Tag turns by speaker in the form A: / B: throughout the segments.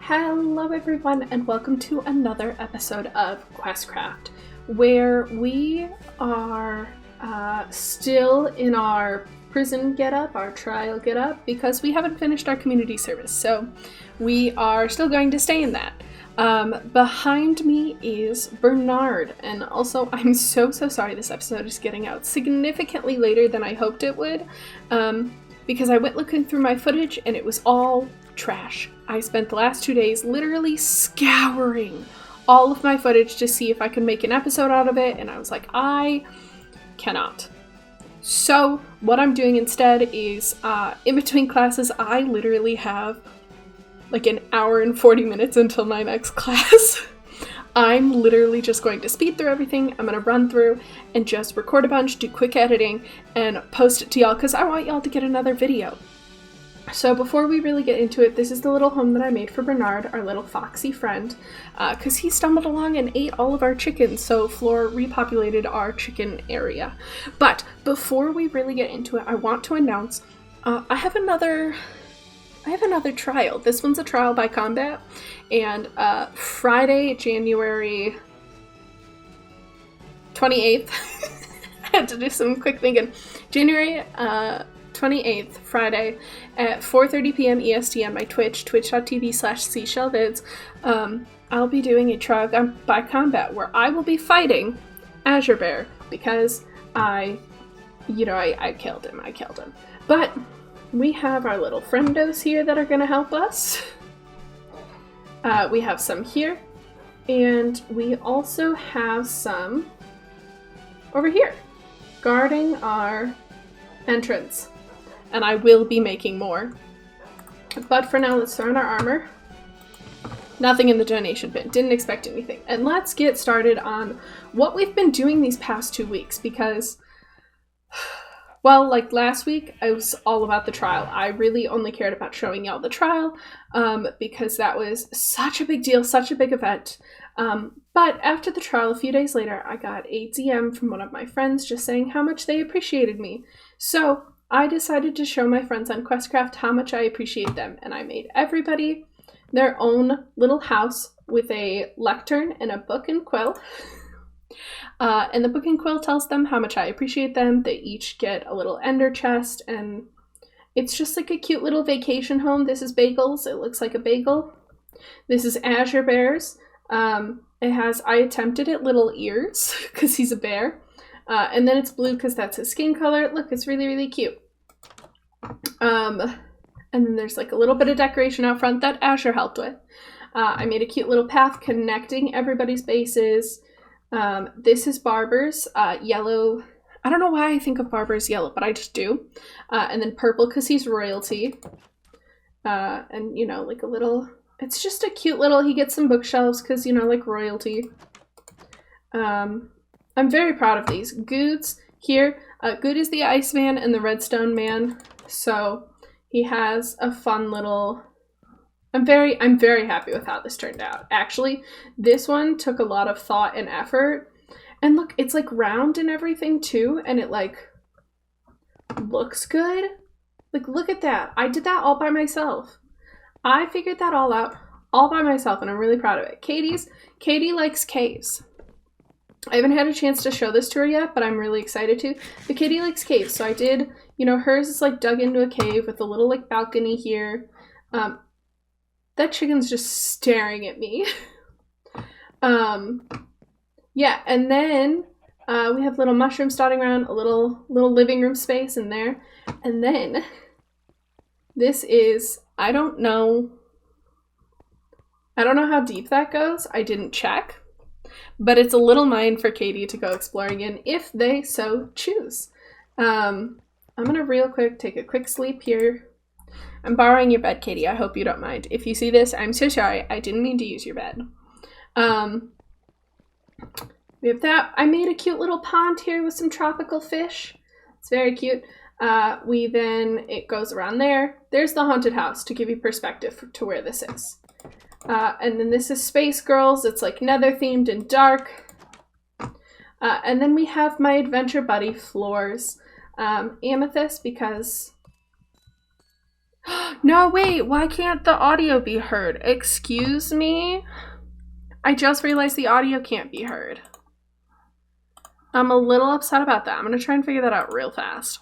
A: Hello everyone and welcome to another episode of Questcraft, where we are still in our prison get-up, our trial get-up, because we haven't finished our community service, so we are still going to stay in that. Behind me is Bernard, and also I'm so sorry this episode is getting out significantly later than I hoped it would, because I went looking through my footage and it was all trash. I spent the last 2 days literally scouring all of my footage to see if I could make an episode out of it, and I was like, I cannot. So what I'm doing instead is, in between classes, I literally have like an hour and 40 minutes until my next class. I'm literally just going to speed through everything. I'm going to run through and just record a bunch, do quick editing, and post it to y'all because I want y'all to get another video. So before we really get into it, this is the little home that I made for Bernard, our little foxy friend, because he stumbled along and ate all of our chickens, so Flora repopulated our chicken area. But before we really get into it, I want to announce I have another trial. This one's a trial by combat, and Friday, January 28th, I had to do some quick thinking, January 28th, Friday, at 4:30 p.m. EST on my Twitch, twitch.tv/seashellvids, I'll be doing a trial by combat where I will be fighting Azure Bear, because I killed him. But we have our little friendos here that are going to help us. We have some here, and we also have some over here, guarding our entrance. And I will be making more. But for now, let's throw in our armor. Nothing in the donation bin. Didn't expect anything. And let's get started on what we've been doing these past 2 weeks, because, well, like last week, I was all about the trial. I really only cared about showing y'all the trial, because that was such a big deal, such a big event. But after the trial, a few days later, I got a DM from one of my friends just saying how much they appreciated me. So I decided to show my friends on Questcraft how much I appreciate them, and I made everybody their own little house with a lectern and a book and quill. And the book and quill tells them how much I appreciate them. They each get a little ender chest, and it's just like a cute little vacation home. This is Bagels. It looks like a bagel. This is Azure Bears. It has I attempted it little ears because he's a bear. And then it's blue because that's his skin color. Look, it's really, really cute. And then there's like a little bit of decoration out front that Azure helped with. I made a cute little path connecting everybody's bases. This is Barber's yellow. I don't know why I think of Barber's yellow, but I just do. And then purple because he's royalty. And, like a little... It's just a cute little... He gets some bookshelves because, like royalty. I'm very proud of these. Good's here. Good is the Iceman and the Redstone Man. So he has a fun little... I'm very happy with how this turned out. Actually, this one took a lot of thought and effort. And look, it's like round and everything too. And it like looks good. Like, look at that. I did that all by myself. I figured that all out all by myself, and I'm really proud of it. Katie likes caves. I haven't had a chance to show this to her yet, but I'm really excited to. But Katie likes caves, so I did, hers is like dug into a cave with a little like balcony here. That chicken's just staring at me. Yeah, and then we have little mushrooms dotting around, a little living room space in there. And then this is, I don't know how deep that goes. I didn't check. But it's a little mine for Katie to go exploring in if they so choose. I'm going to real quick take a quick sleep here. I'm borrowing your bed, Katie. I hope you don't mind. If you see this, I'm so sorry. I didn't mean to use your bed. We have that. I made a cute little pond here with some tropical fish. It's very cute. It goes around there. There's the haunted house to give you perspective to where this is. And then this is Space Girls. It's like nether themed and dark. And then we have my adventure buddy floors. Amethyst because No, wait, why can't the audio be heard? Excuse me? I just realized the audio can't be heard. I'm a little upset about that. I'm gonna try and figure that out real fast.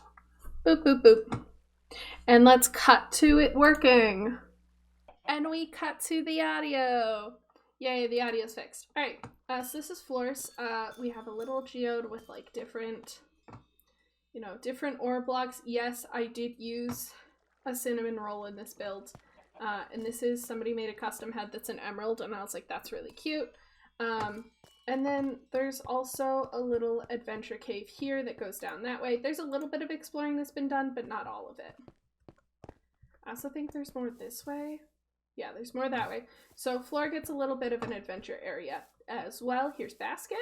A: Boop, boop, boop. And let's cut to it working. And we cut to the audio. Yay, the audio's fixed. All right, so this is floors. We have a little geode with like different, different ore blocks. Yes, I did use a cinnamon roll in this build. And this is, somebody made a custom head that's an emerald, and I was like, that's really cute. And then there's also a little adventure cave here that goes down that way. There's a little bit of exploring that's been done, but not all of it. I also think there's more this way. Yeah, there's more that way. So floor gets a little bit of an adventure area as well. Here's basket.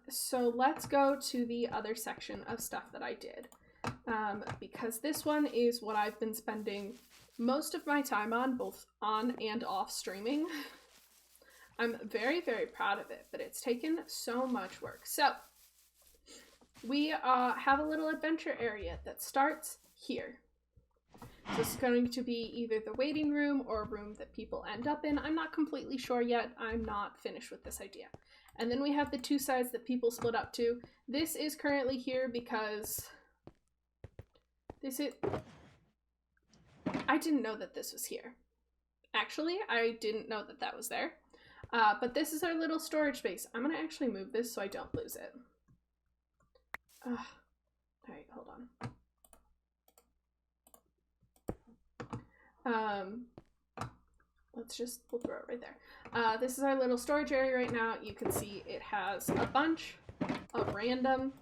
A: So let's go to the other section of stuff that I did. Because this one is what I've been spending most of my time on, both on and off streaming. I'm very, very proud of it, but it's taken so much work. So we have a little adventure area that starts here. So this is going to be either the waiting room or a room that people end up in. I'm not completely sure yet. I'm not finished with this idea. And then we have the two sides that people split up to. This is currently here because I didn't know that this was here. Actually, I didn't know that that was there. But this is our little storage space. I'm going to actually move this so I don't lose it. All right, hold on. We'll throw it right there. This is our little storage area right now. You can see it has a bunch of random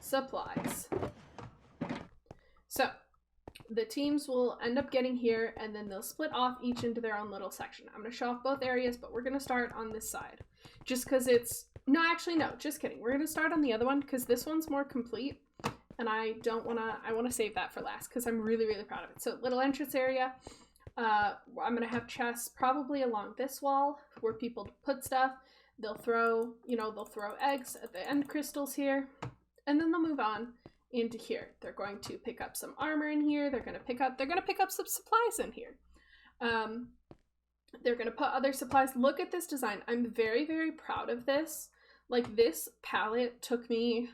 A: supplies. So the teams will end up getting here, and then they'll split off each into their own little section. I'm going to show off both areas, but we're going to start on this side. Just because it's... No, actually, no. Just kidding. We're going to start on the other one because this one's more complete, and I want to save that for last because I'm really, really proud of it. So little entrance area. I'm going to have chests probably along this wall where people put stuff. They'll throw eggs at the end crystals here, and then they'll move on into here. They're going to pick up some armor in here. They're going to pick up some supplies in here. They're going to put other supplies. Look at this design. I'm very, very proud of this. Like, this palette took me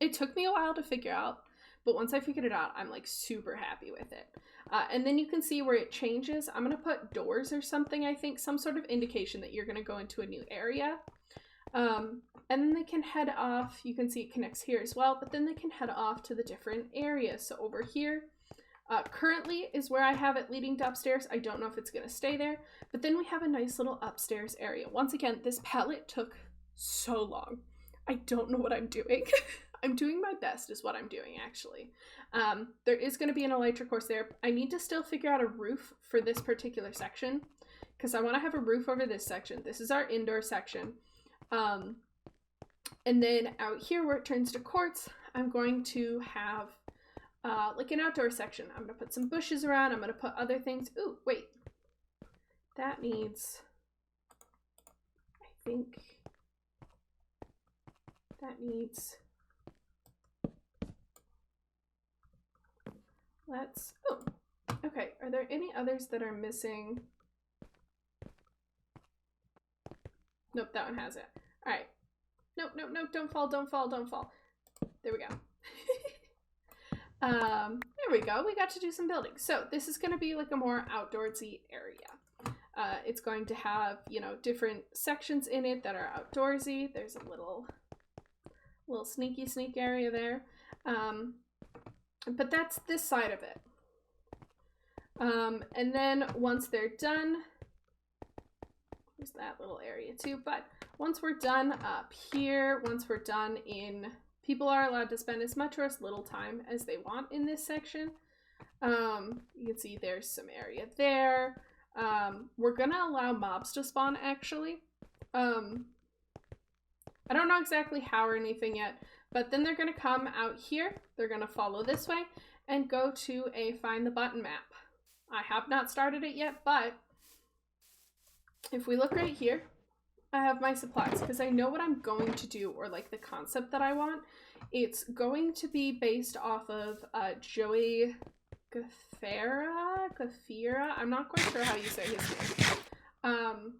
A: a while to figure out, but once I figured it out, I'm like super happy with it. And then you can see where it changes. I'm going to put doors or something, I think, some sort of indication that you're going to go into a new area. And then they can head off. You can see it connects here as well, but then they can head off to the different areas. So over here, currently is where I have it leading to upstairs. I don't know if it's going to stay there, but then we have a nice little upstairs area. Once again, this palette took so long. I don't know what I'm doing. I'm doing my best is what I'm doing, actually. There is going to be an elytra course there. I need to still figure out a roof for this particular section because I want to have a roof over this section. This is our indoor section. And then out here where it turns to quartz, I'm going to have like an outdoor section. I'm going to put some bushes around. I'm going to put other things. Ooh, wait. That needs, I think, that needs, oh, okay. Are there any others that are missing? Nope, that one has it. All right. Nope, nope, nope, don't fall, don't fall, don't fall. There we go. There we go. We got to do some building. So this is going to be like a more outdoorsy area. It's going to have, different sections in it that are outdoorsy. There's a little sneaky sneak area there. But that's this side of it. And then once they're done, there's that little area too. But once we're done up here, once we're done people are allowed to spend as much or as little time as they want in this section. You can see there's some area there. We're gonna allow mobs to spawn, actually. I don't know exactly how or anything yet, but then they're gonna come out here. They're gonna follow this way and go to a find the button map. I have not started it yet, but if we look right here, I have my supplies because I know what I'm going to do, or like the concept that I want. It's going to be based off of Joey Gaffera. I'm not quite sure how you say his name.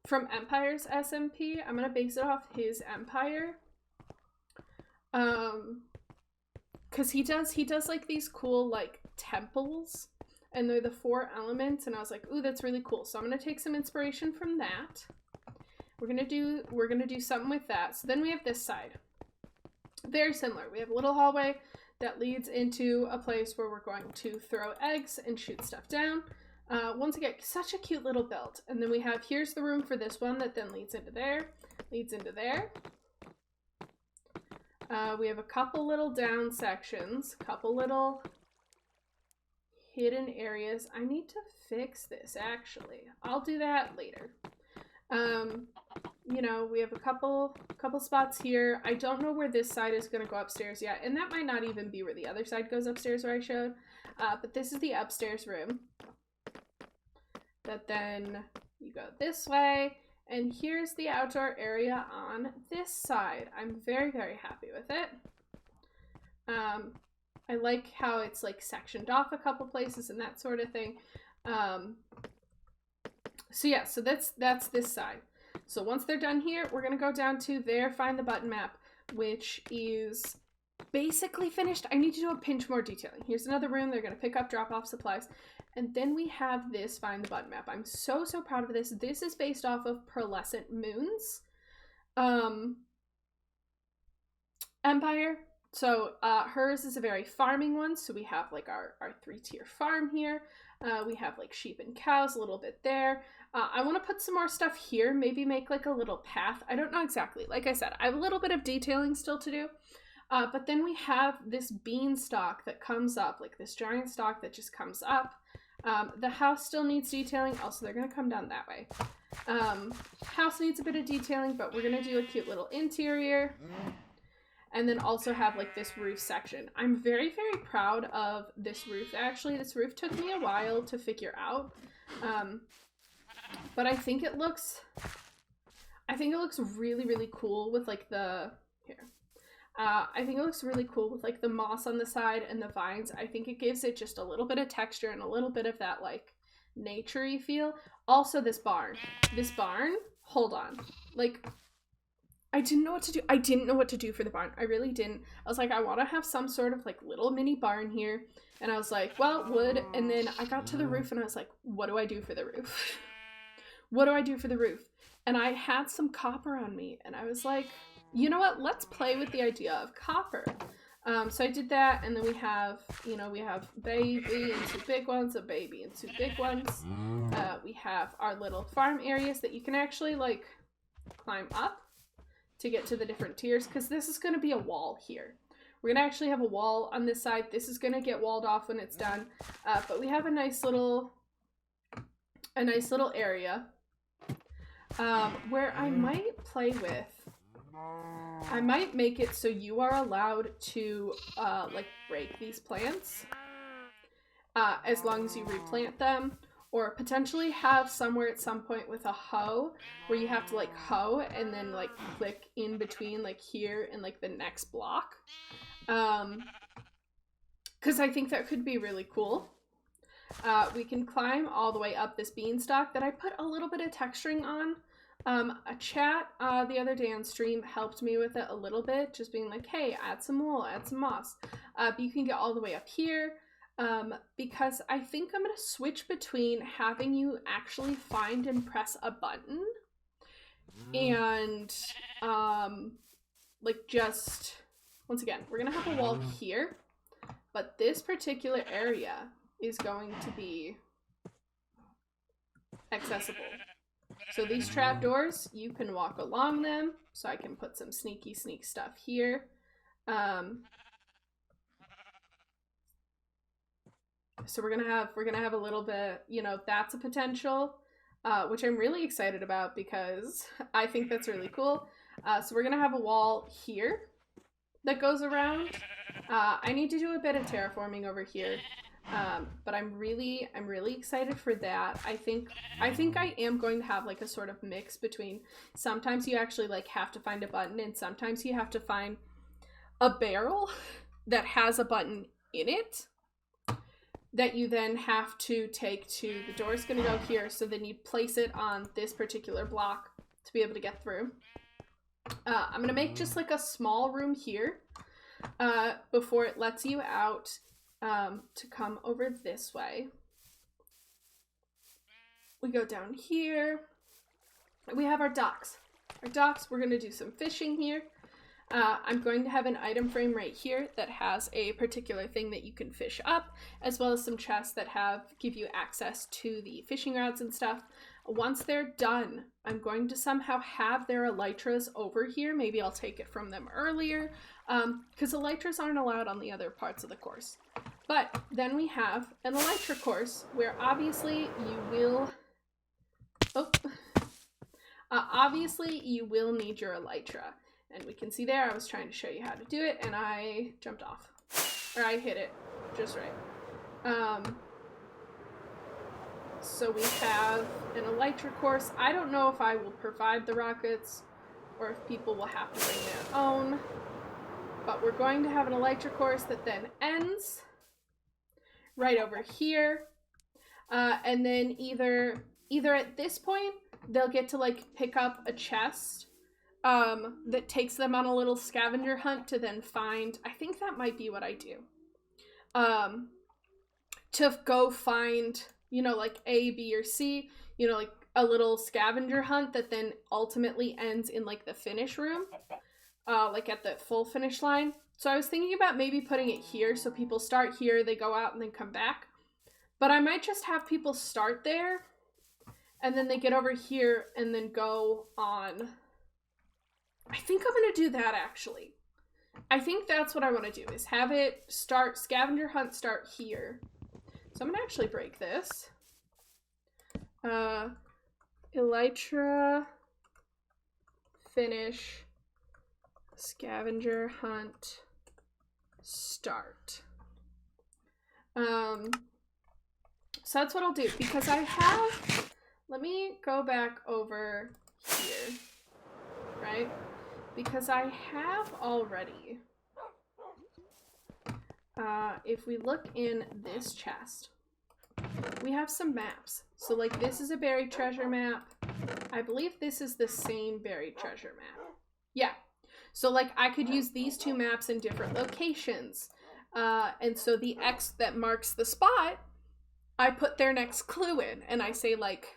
A: From Empire's SMP. I'm gonna base it off his Empire. Cause he does like these cool like temples, and they're the 4 elements, and I was like, ooh, that's really cool. So I'm gonna take some inspiration from that. We're gonna do something with that. So then we have this side. Very similar. We have a little hallway that leads into a place where we're going to throw eggs and shoot stuff down. Once again, such a cute little build. And then we have, here's the room for this one that then leads into there, leads into there. We have a couple little down sections, couple little hidden areas. I need to fix this, actually. I'll do that later. You know, we have a couple spots here. I don't know where this side is going to go upstairs yet, and that might not even be where the other side goes upstairs where I showed. But this is the upstairs room. That then you go this way, and here's the outdoor area on this side. I'm very, very happy with it. I like how it's like sectioned off a couple places and that sort of thing. So yeah, so that's this side. So once they're done here, we're gonna go down to their find the button map, which is basically finished. I need to do a pinch more detailing. Here's another room. They're gonna pick up, drop off supplies. And then we have this find the button map. I'm so proud of this. This is based off of Pearlescent Moon's Empire. So hers is a very farming one. So we have like our 3-tier farm here. We have like sheep and cows a little bit there. I want to put some more stuff here, maybe make like a little path. I don't know exactly. Like I said, I have a little bit of detailing still to do. But then we have this beanstalk that comes up, like this giant stalk that just comes up. The house still needs detailing. Also, they're going to come down that way. House needs a bit of detailing, but we're going to do a cute little interior. And then also have like this roof section. I'm very, very proud of this roof. Actually, this roof took me a while to figure out. But I think it looks really, really cool with like the, here. I think it looks really cool with like the moss on the side and the vines. I think it gives it just a little bit of texture and a little bit of that like nature-y feel. Also this barn, hold on. Like, I didn't know what to do. I didn't know what to do for the barn. I really didn't. I was like, I want to have some sort of like little mini barn here. And I was like, well, wood. And then I got to the roof and I was like, what do I do for the roof? What do I do for the roof? And I had some copper on me and I was like, you know what? Let's play with the idea of copper. So I did that. And then we have, you know, we have baby and 2 big ones, a baby and 2 big ones. We have our little farm areas that you can actually like climb up to get to the different tiers, because this is going to be a wall here. We're going to actually have a wall on this side. This is going to get walled off when it's done. But we have a nice little area where I might play with. I might make it so you are allowed to like break these plants as long as you replant them. Or potentially have somewhere at some point with a hoe where you have to like hoe and then like click in between like here and like the next block. Because I think that could be really cool. We can climb all the way up this beanstalk that I put a little bit of texturing on. A chat the other day on stream helped me with it a little bit, just being like, hey, add some wool, add some moss. But you can get all the way up here. Because I think I'm going to switch between having you actually find and press a button and, like just, once again, we're going to have a wall here, but this particular area is going to be accessible. So these trapdoors, you can walk along them, so I can put some sneak stuff here. So we're gonna have a little bit, you know, that's a potential, which I'm really excited about because I think that's really cool. So we're gonna have a wall here that goes around. I need to do a bit of terraforming over here. But I'm really excited for that. I think I am going to have like a sort of mix between sometimes you actually like have to find a button and sometimes you have to find a barrel that has a button in it that you then have to take to, the door's gonna go here, so then you place it on this particular block to be able to get through. I'm gonna make just like a small room here before it lets you out to come over this way. We go down here. We have our docks. We're gonna do some fishing here. I'm going to have an item frame right here that has a particular thing that you can fish up, as well as some chests that give you access to the fishing rods and stuff. Once they're done, I'm going to somehow have their elytras over here. Maybe I'll take it from them earlier, because elytras aren't allowed on the other parts of the course. But then we have an elytra course where obviously you will... obviously you will need your elytra. And we can see there, I was trying to show you how to do it, and I jumped off. Or I hit it just right. So we have an elytra course. I don't know if I will provide the rockets or if people will have to bring their own. But we're going to have an elytra course that then ends right over here. And then either at this point, they'll get to like pick up a chest that takes them on a little scavenger hunt to then find, I think that might be what I do, to go find, you know, like A, B, or C, you know, like a little scavenger hunt that then ultimately ends in like the finish room, like at the full finish line. So I was thinking about maybe putting it here so people start here, they go out and then come back. But I might just have people start there and then they get over here and then go on. I think I'm going to do that, actually. I think that's what I want to do, is have it start, scavenger hunt start here. So I'm going to actually break this. Elytra, finish, scavenger hunt, start. So that's what I'll do, because I have, let me go back over here, right? Because I have already, if we look in this chest, we have some maps. So like this is a buried treasure map. I believe this is the same buried treasure map. Yeah. So like I could use these two maps in different locations. And so the X that marks the spot, I put their next clue in and I say like,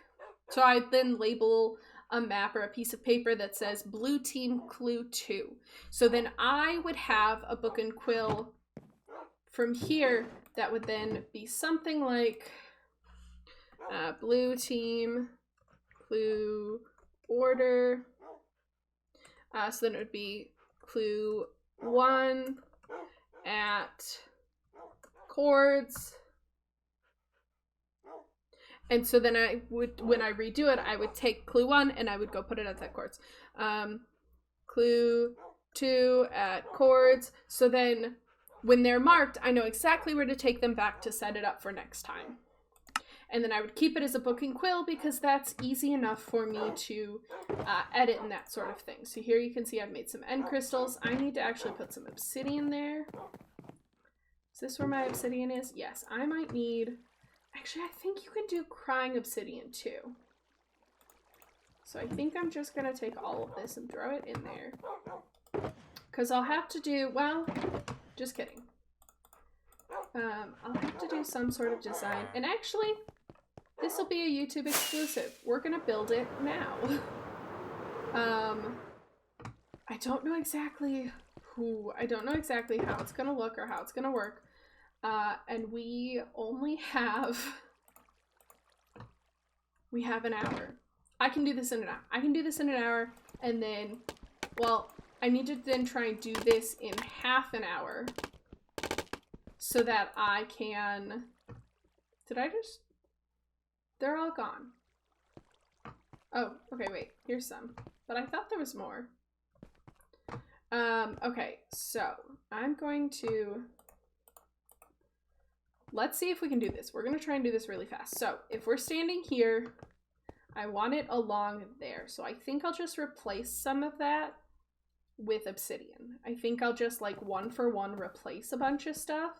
A: so I then label a map or a piece of paper that says blue team clue 2. So then I would have a book and quill from here that would then be something like blue team clue order. So then it would be clue 1 at chords. And so then I would, when I redo it, I would take clue 1 and I would go put it at that chords. Clue 2 at chords. So then when they're marked, I know exactly where to take them back to set it up for next time. And then I would keep it as a book and quill because that's easy enough for me to edit and that sort of thing. So here you can see I've made some end crystals. I need to actually put some obsidian there. Is this where my obsidian is? Yes, I might need... Actually, I think you can do crying obsidian too. So I think I'm just going to take all of this and throw it in there. Because I'll have to do... Well, just kidding. I'll have to do some sort of design. And actually... This will be a YouTube exclusive. We're gonna build it now. I don't know exactly I don't know exactly how it's gonna look or how it's gonna work. And we only have... We have an hour. I can do this in an hour. I can do this in an hour and then... Well, I need to then try and do this in half an hour. So that I can... Did I just... They're all gone. Oh, okay, wait. Here's some. But I thought there was more. Okay, so I'm going to let's see if we can do this. We're gonna try and do this really fast. So if we're standing here, I want it along there. So I think I'll just replace some of that with obsidian. I think I'll just like 1 for 1 replace a bunch of stuff.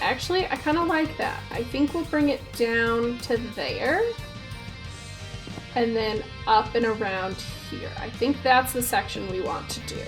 A: Actually, I kind of like that. I think we'll bring it down to there and then up and around here. I think that's the section we want to do.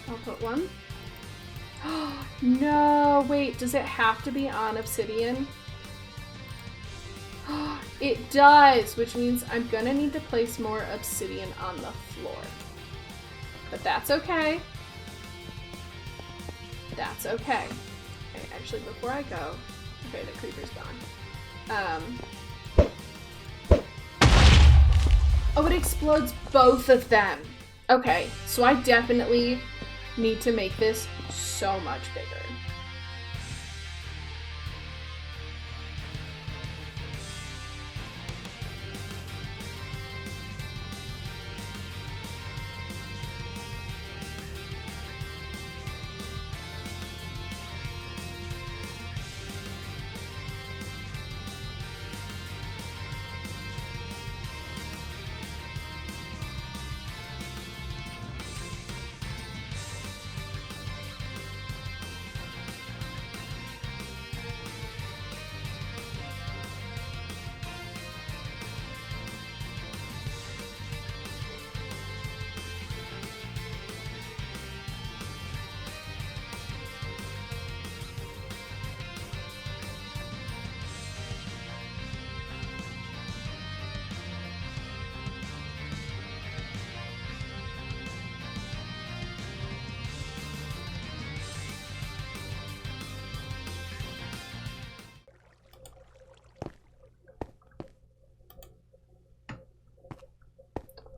A: I'll put one. No, wait, does it have to be on obsidian? It does, which means I'm gonna need to place more obsidian on the floor. But that's okay. That's okay. Okay, actually, before I go... Okay, the creeper's gone. Oh, it explodes both of them. Okay, so I definitely need to make this so much bigger.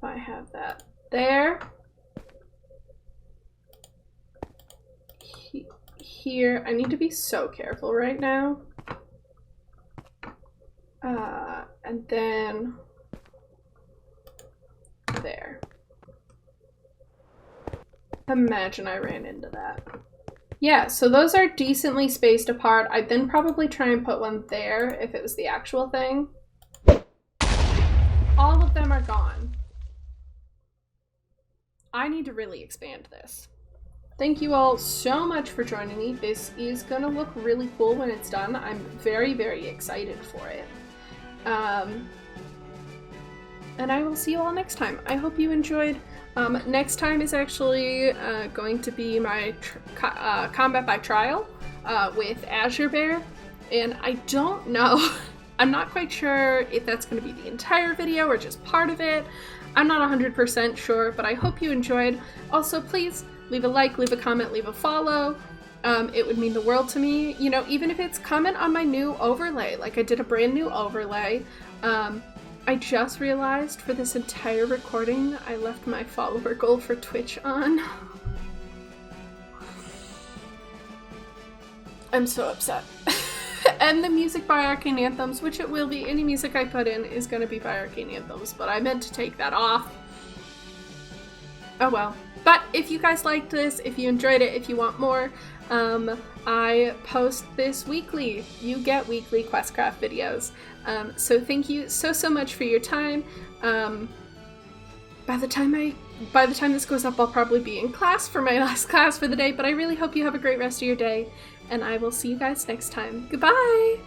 A: I have that there. Here, I need to be so careful right now. And then there. Imagine I ran into that. Yeah, so those are decently spaced apart. I'd then probably try and put one there if it was the actual thing. All of them are gone. I need to really expand this. Thank you all so much for joining me. This is gonna look really cool when it's done. I'm very, very excited for it. And I will see you all next time. I hope you enjoyed Next time is actually going to be my combat by trial with Azure Bear, and I don't know, I'm not quite sure if that's going to be the entire video or just part of it. I'm not 100% sure, but I hope you enjoyed. Also, please leave a like, leave a comment, leave a follow. It would mean the world to me. You know, even if it's comment on my new overlay, like I did a brand new overlay. I just realized for this entire recording, I left my follower goal for Twitch on. I'm so upset. And the music by Arcane Anthems, which it will be, any music I put in is going to be by Arcane Anthems, but I meant to take that off. Oh well. But if you guys liked this, if you enjoyed it, if you want more, I post this weekly. You get weekly Questcraft videos. So thank you so much for your time. By the time this goes up, I'll probably be in class for my last class for the day, but I really hope you have a great rest of your day, and I will see you guys next time. Goodbye!